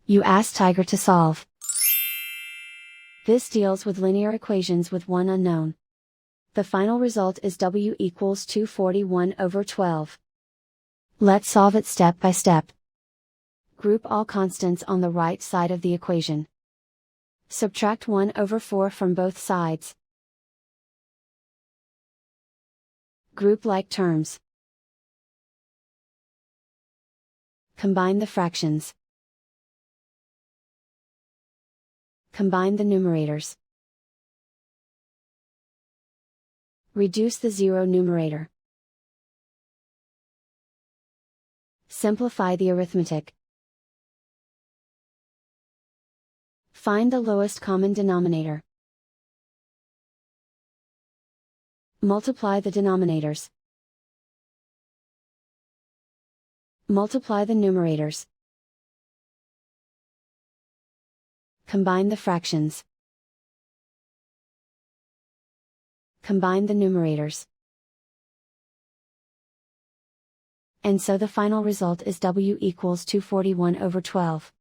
You ask Tiger to solve. This deals with linear equations with one unknown. The final result is W equals 241/12. Let's solve it step by step. Group all constants on the right side of the equation. Subtract 1/4 from both sides. Group like terms. Combine the fractions. Combine the numerators. Reduce the zero numerator. Simplify the arithmetic. Find the lowest common denominator. Multiply the denominators. Multiply the numerators. Combine the fractions. Combine the numerators. And so the final result is W equals 241/12.